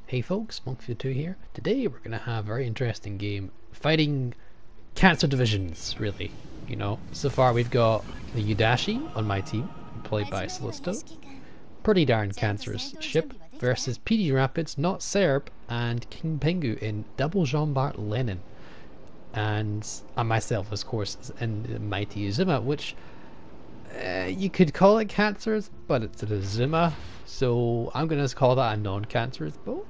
Hey folks, Monkey2 here. Today we're going to have a very interesting game fighting cancer divisions, really. You know, so far we've got the Yudachi on my team, played by Solisto. Pretty darn cancerous ship versus pgrapidz, NotCerb, and King Pengu in double Jean Bart Lenin. And I myself, of course, in the mighty Azuma, which you could call it cancerous, but it's an Azuma. So I'm going to call that a non-cancerous boat.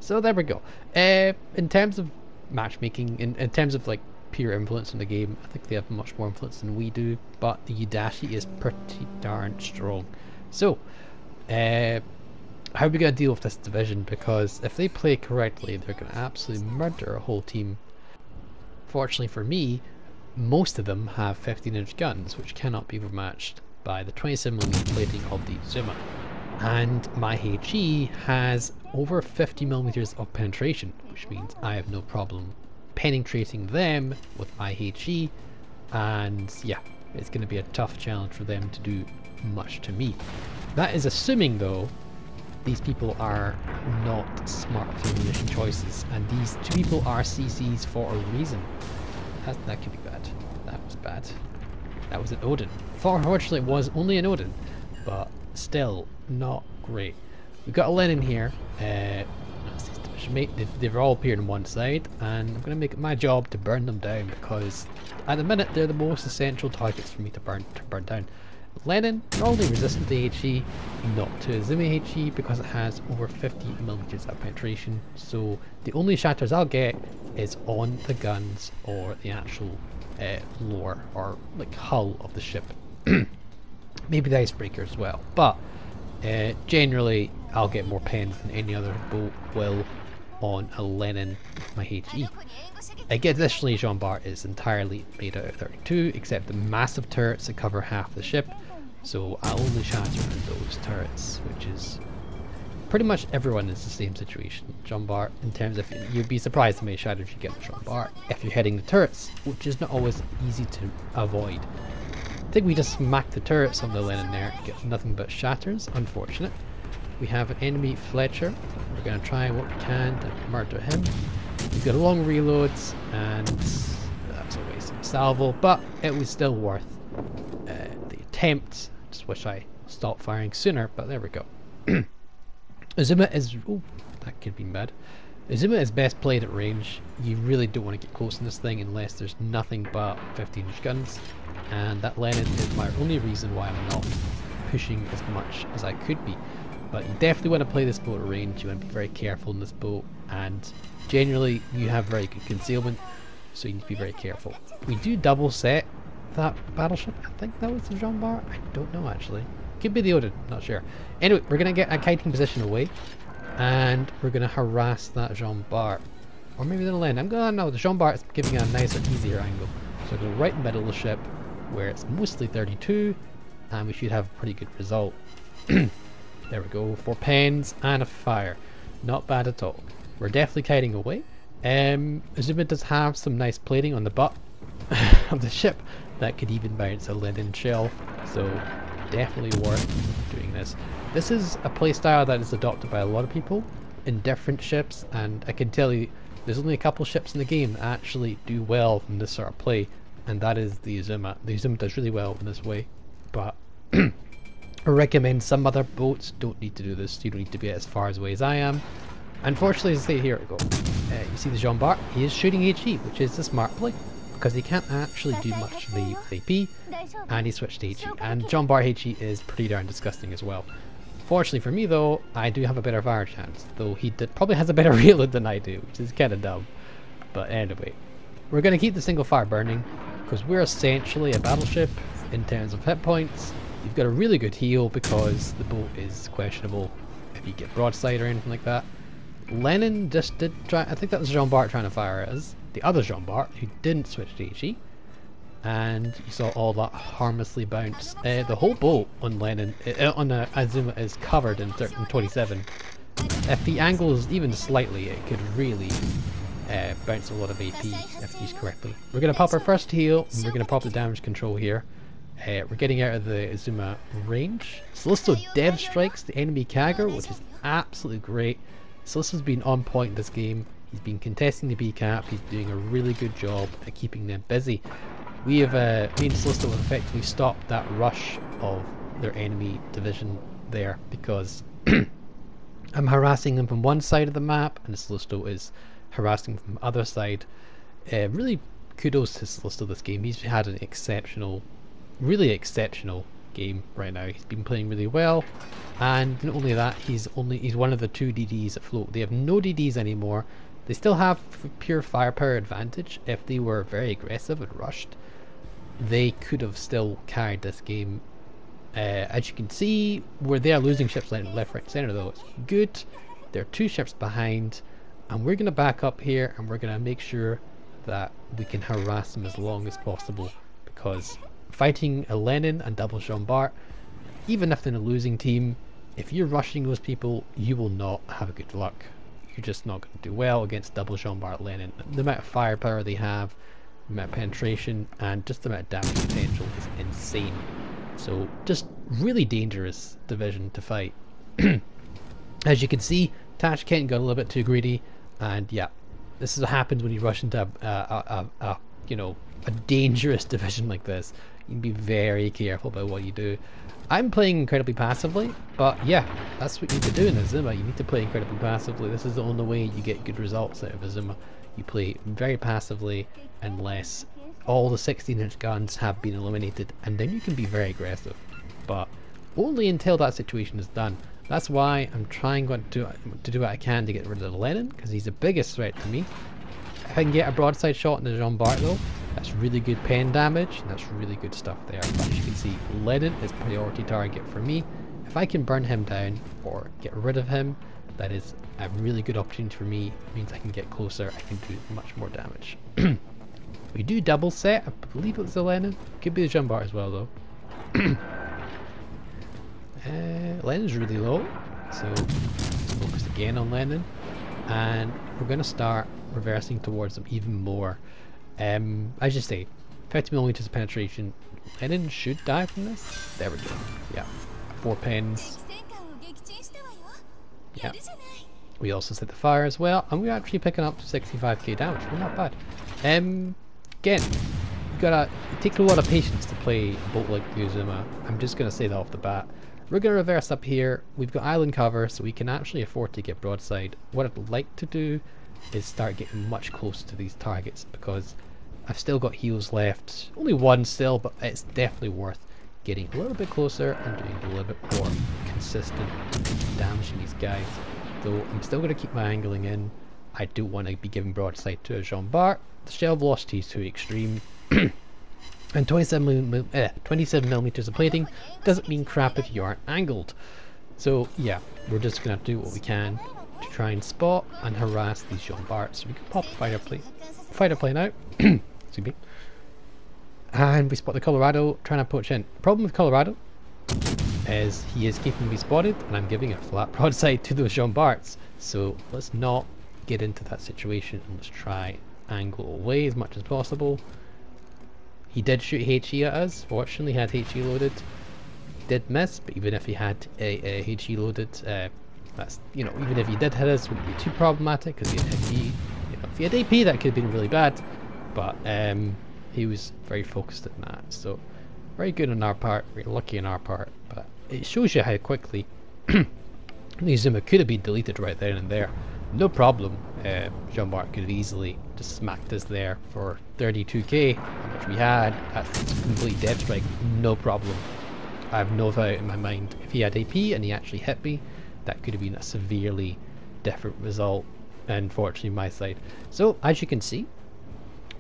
So there we go. In terms of matchmaking, in terms of like pure influence in the game, I think they have much more influence than we do, but the yudachi is pretty darn strong. So how are we going to deal with this division? Because if they play correctly, they're going to absolutely murder a whole team. Fortunately for me, most of them have 15-inch guns, which cannot be overmatched by the 27mm plating of the Azuma. And my HE has over 50mm of penetration, which means I have no problem penetrating them with my HE, and yeah, it's going to be a tough challenge for them to do much to me. That is assuming though these people are not smart with their ammunition choices, and these two people are CCs for a reason. That could be bad. That was bad. That was an Odin. Fortunately it was only an Odin, but still not great. We've got a Lenin here. They've all appeared on one side, and I'm going to make it my job to burn them down, because at the minute they're the most essential targets for me to burn down. Lenin, not only resistant to HE, not to Azuma HE, because it has over 50mm of penetration, so the only shatters I'll get is on the guns or the actual lower or like hull of the ship. Maybe the icebreaker as well, but generally I'll get more pens than any other boat will on a Lenin with my HE. Additionally, Jean Bart is entirely made out of 32, except the massive turrets that cover half the ship, so I'll only shatter those turrets, which is pretty much everyone is the same situation. Jean Bart, in terms of, you'd be surprised how many shatters you get with Jean Bart if you're hitting the turrets, which is not always easy to avoid. I think we just smacked the turrets on the Lenin there, get nothing but shatters. Unfortunate. We have an enemy Fletcher. We're going to try what we can to murder him. We've got long reloads, and that's a waste of salvo, but it was still worth the attempt. Just wish I stopped firing sooner, but there we go. Azuma is... oh, that could be bad. Azuma is best played at range. You really don't want to get close in this thing unless there's nothing but 15-inch guns, and that Lenin is my only reason why I'm not pushing as much as I could be. But you definitely want to play this boat at range. You want to be very careful in this boat, and generally you have very good concealment, so you need to be very careful. We do double set that battleship. I think that was the Jean Bart. I don't know actually. Could be the Odin, not sure. Anyway, we're going to get a kiting position away, and we're going to harass that Jean Bart. Or maybe the Lenin. I'm going to know the Jean Bart is giving a nicer, easier angle. So I'm going to right in the middle of the ship, where it's mostly 32, and we should have a pretty good result. There we go, 4 pens and a fire. Not bad at all. We're definitely kiting away. Azuma does have some nice plating on the butt of the ship that could even bounce a Lenin shell, so definitely worth doing this. This is a playstyle that is adopted by a lot of people in different ships, and I can tell you there's only a couple ships in the game that actually do well from this sort of play, and that is the Azuma. The Azuma does really well in this way, but I recommend some other boats don't need to do this. You don't need to be as far away as I am. Unfortunately, as I say, here we go. You see the Jean Bart, he is shooting HE, which is the smart play, because he can't actually do much to the AP, and he switched to HE. And Jean Bart HE is pretty darn disgusting as well. Fortunately for me though, I do have a better fire chance, though he probably has a better reload than I do, which is kind of dumb. But anyway, we're going to keep the single fire burning, because we're essentially a battleship in terms of hit points. You've got a really good heal because the boat is questionable if you get broadside or anything like that. Lenin just did try, I think that was Jean Bart trying to fire at us. The other Jean Bart, who didn't switch to HE. And you saw all that harmlessly bounce. The whole boat on Lenin, on Azuma is covered in 27. If the angle is even slightly, it could really bounce a lot of AP if used correctly. We're going to pop our first heal, and we're going to pop the damage control here. We're getting out of the Azuma range. Solisto dev strikes the enemy Kagger, which is absolutely great. Solisto's been on point this game. He's been contesting the B cap. He's doing a really good job at keeping them busy. We have, me and Solisto have effectively stopped that rush of their enemy division there, because I'm harassing them from one side of the map and Solisto is harassing from the other side. Really kudos to Solisto this game. He's had an exceptional, really exceptional game right now. He's been playing really well, and not only that, he's one of the 2 DDs at float. They have no DDs anymore. They still have pure firepower advantage. If they were very aggressive and rushed, they could have still carried this game. As you can see, where they are losing ships left, right, center though. It's good. They're 2 ships behind, and we're going to back up here and we're going to make sure that we can harass them as long as possible, because fighting a Lenin and double Jean Bart, even if they're in a losing team, if you're rushing those people, you will not have good luck. You're just not going to do well against double Jean Bart Lenin. The amount of firepower they have, the amount of penetration, and just the amount of damage potential is insane. So just really dangerous division to fight. As you can see, Tashkent got a little bit too greedy, and yeah, this is what happens when you rush into you know, a dangerous division like this. You can be very careful about what you do. I'm playing incredibly passively, but yeah, that's what you need to do in Azuma. You need to play incredibly passively. This is the only way you get good results out of Azuma. You play very passively unless all the 16-inch guns have been eliminated, and then you can be very aggressive, but only until that situation is done. That's why I'm trying to do what I can to get rid of the Lenin, because he's the biggest threat to me. If I can get a broadside shot in the Jean Bart though, that's really good pen damage, and that's really good stuff there. But as you can see, Lenin is priority target for me. If I can burn him down or get rid of him, that is a really good opportunity for me. It means I can get closer, I can do much more damage. We do double set, I believe it's the Lenin. Could be the Jean Bart as well though. Lenin's really low, so let's focus again on Lenin, and we're going to start reversing towards them even more. As you say, 50 millimeters of penetration. Lenin should die from this. There we go. Yeah, 4 pens. Yeah. We also set the fire as well, and we're actually picking up 65k damage. We're not bad. Again, it takes a lot of patience to play a boat like Azuma. I'm just going to say that off the bat. We're going to reverse up here. We've got island cover, so we can actually afford to get broadside. What I'd like to do is start getting much closer to these targets, because I've still got heals left. Only 1 still, but it's definitely worth getting a little bit closer and doing a little bit more consistent damage to these guys. Though I'm still going to keep my angling in. I do want to be giving broadside to a Jean Bart. The shell velocity is too extreme. And 27 millimeters of plating doesn't mean crap if you aren't angled. So yeah, we're just going to do what we can to try and spot and harass these Jean Barts. So we can pop the fighter plane out. Excuse me. And we spot the Colorado trying to poach in. Problem with Colorado is he is keeping me spotted, and I'm giving a flat broadside to those Jean Barts. So let's not get into that situation, and let's try angle away as much as possible. He did shoot HE at us. Fortunately, he had HE loaded. He did miss, but even if he had a HE loaded, that's, you know, even if he did hit us, it wouldn't be too problematic, because if he had AP, that could have been really bad. But he was very focused on that, so very good on our part, very lucky on our part. But it shows you how quickly Azuma could have been deleted right then and there. No problem. Jean Bart could have easily just smacked us there for 32k, which we had. That's complete death strike, no problem. I have no doubt in my mind. If he had AP and he actually hit me, that could have been a severely different result, unfortunately, my side. So as you can see,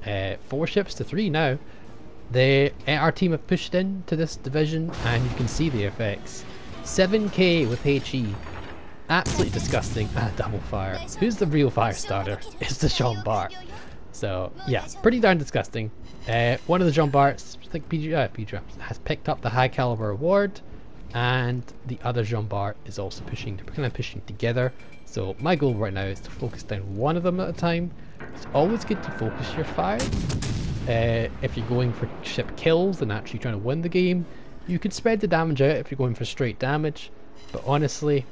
4 ships to 3 now. Our team have pushed into this division, and you can see the effects. 7k with HE. Absolutely disgusting, and a double fire. Who's the real fire starter? It's the Jean Bart. So yeah, pretty darn disgusting. One of the Jean Barts, I think pgrapidz, has picked up the high caliber award, and the other Jean Bart is also pushing. They're kind of pushing together. So my goal right now is to focus down one of them at a time. It's always good to focus your fire. If you're going for ship kills and actually trying to win the game, you can spread the damage out if you're going for straight damage. But honestly,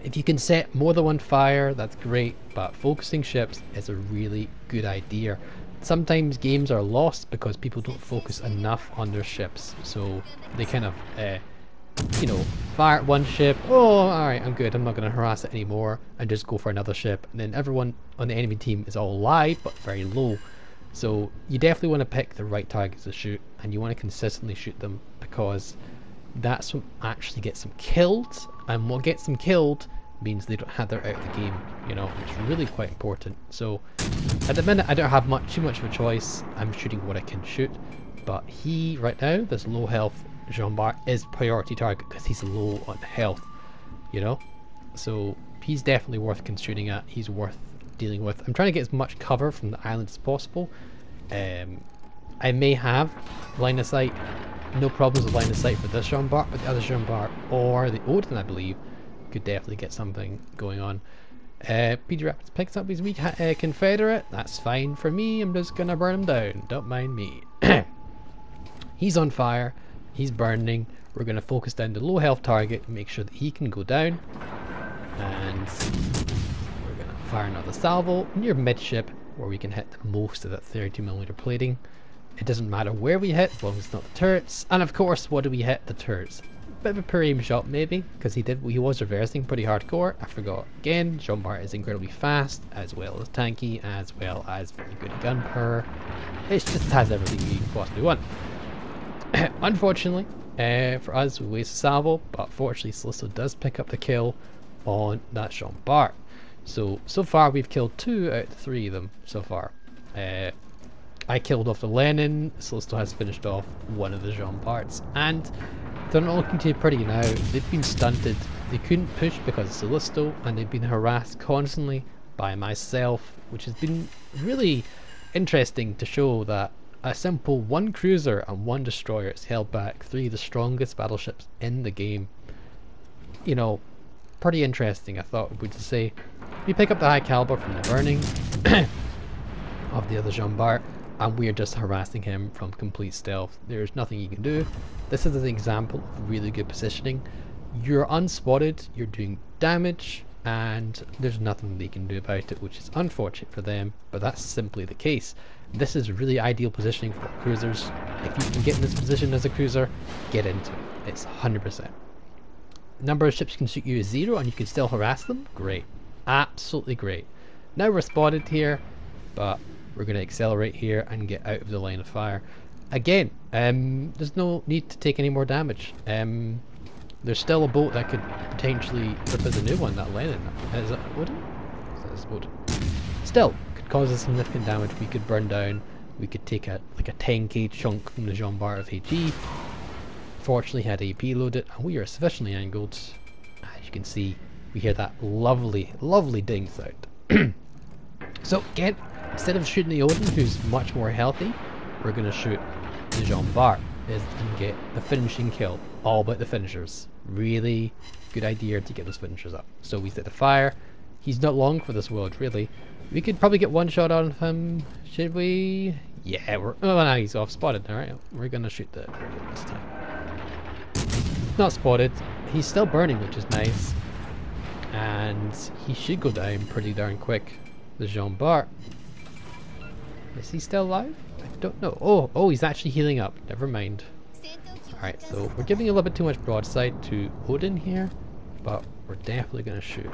If you can set more than one fire, that's great, but focusing ships is a really good idea. Sometimes games are lost because people don't focus enough on their ships, so they kind of, you know, fire at one ship, oh alright, I'm good, I'm not going to harass it anymore, and just go for another ship, and then everyone on the enemy team is all alive, but very low. So you definitely want to pick the right targets to shoot, and you want to consistently shoot them, because that's what actually gets them killed, and what gets them killed means they don't have their out of the game, you know, it's really quite important. So at the minute I don't have too much of a choice, I'm shooting what I can shoot, but he right now, this low health Jean Bart, is priority target because he's low on health, you know, so he's definitely worth shooting at, he's worth dealing with. I'm trying to get as much cover from the island as possible. I may have line of sight, no problems with line of sight for this Jean Bart, but the other Jean Bart or the Odin, I believe, could definitely get something going on. pgrapidz picks up his weak Confederate, that's fine for me, I'm just gonna burn him down, don't mind me. He's on fire, he's burning, we're gonna focus down the low health target, make sure that he can go down, and we're gonna fire another salvo near midship where we can hit most of that 32mm plating. It doesn't matter where we hit as long as it's not the turrets, and of course what do we hit? The turrets. Bit of a poor aim shot maybe, because he was reversing pretty hardcore. I forgot again, Jean Bart is incredibly fast, as well as tanky, as well as very good gun power. It just has everything you can possibly want. Unfortunately, for us we waste a salvo, but fortunately Solisto does pick up the kill on that Jean Bart. So far we've killed 2 out of 3 of them so far. I killed off the Lenin, Solisto has finished off one of the Jean Barts, and they're not looking too pretty now. They've been stunted, they couldn't push because of Solisto, and they've been harassed constantly by myself, which has been really interesting to show that a simple 1 cruiser and 1 destroyer has held back 3 of the strongest battleships in the game. You know, pretty interesting I thought we would say. We pick up the high caliber from the burning of the other Jean Bart, and we're just harassing him from complete stealth. There's nothing you can do. This is an example of really good positioning. You're unspotted, you're doing damage, and there's nothing they can do about it, which is unfortunate for them, but that's simply the case. This is really ideal positioning for cruisers. If you can get in this position as a cruiser, get into it. It's 100%. Number of ships can shoot you is 0 and you can still harass them? Great. Absolutely great. Now we're spotted here, but we're going to accelerate here and get out of the line of fire. Again, there's no need to take any more damage. There's still a boat that could potentially rip as a new one, that Lenin. Is that Odin? Is that this boat? Still, could cause us significant damage. We could burn down, we could take like a 10k chunk from the Jean Bart of HE. Fortunately had AP loaded, and we are sufficiently angled. As you can see, we hear that lovely, lovely ding sound. So again, instead of shooting the Odin, who's much more healthy, we're going to shoot the Jean Bart and get the finishing kill. All about the finishers. Really good idea to get those finishers up. So we set the fire. He's not long for this world, really. We could probably get one shot on him. Should we? Yeah, oh no, he's off spotted. Alright, we're going to shoot the this time. Not spotted. He's still burning, which is nice. And he should go down pretty darn quick. The Jean Bart. Is he still alive? I don't know. Oh, he's actually healing up. Never mind. Alright, so we're giving a little bit too much broadside to Odin here, but we're definitely going to shoot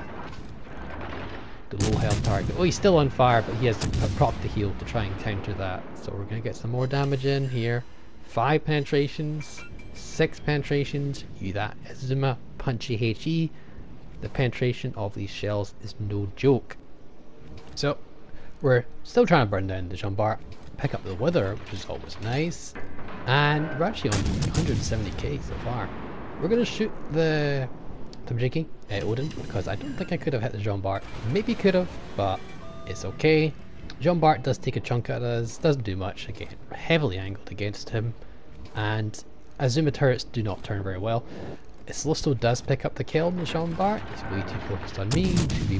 the low health target. Oh, he's still on fire, but he has a prop to heal to try and counter that. So we're going to get some more damage in here. 5 penetrations, 6 penetrations. That Azuma punchy HE. The penetration of these shells is no joke. So we're still trying to burn down the Jean Bart, pick up the wither, which is always nice, and we're actually on 170k so far. We're going to shoot the Tamjiki Odin, because I don't think I could have hit the Jean Bart. Maybe could have, but it's okay. Jean Bart does take a chunk out of us, doesn't do much. Again, we're heavily angled against him, and Azuma turrets do not turn very well. Solisto does pick up the kill on the Jean Bart. He's way too focused on me to be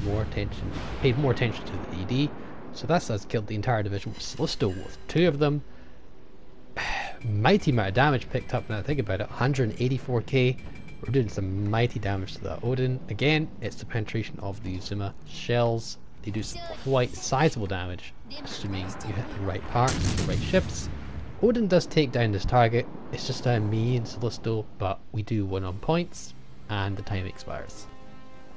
paid more attention to the ED. So that's us killed the entire division with Solisto with 2 of them. Mighty amount of damage picked up now I think about it. 184k We're doing some mighty damage to that Odin. Again, it's the penetration of the Azuma shells. They do some quite sizable damage, assuming you hit the right parts, the right ships. Odin does take down this target. It's just me and Solisto, but we do win on points, and the time expires.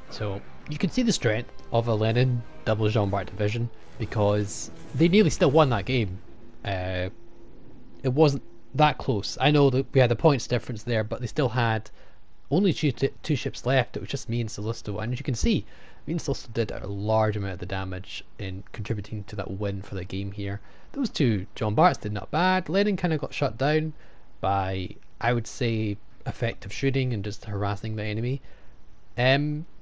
So you can see the strength of a Lenin double Jean Bart division, because they nearly still won that game. It wasn't that close. I know that we had a points difference there, but they still had only two ships left. It was just me and Solisto, and as you can see, me and Solisto did a large amount of the damage in contributing to that win for the game here. Those two Jean Barts did not bad. Lenin kind of got shut down by, I would say, effective shooting and just harassing the enemy.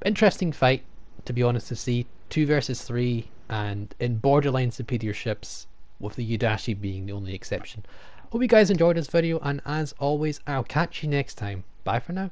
Interesting fight, to be honest, to see 2 versus 3 and in borderline superior ships, with the yudachi being the only exception. Hope you guys enjoyed this video, and as always, I'll catch you next time. Bye for now.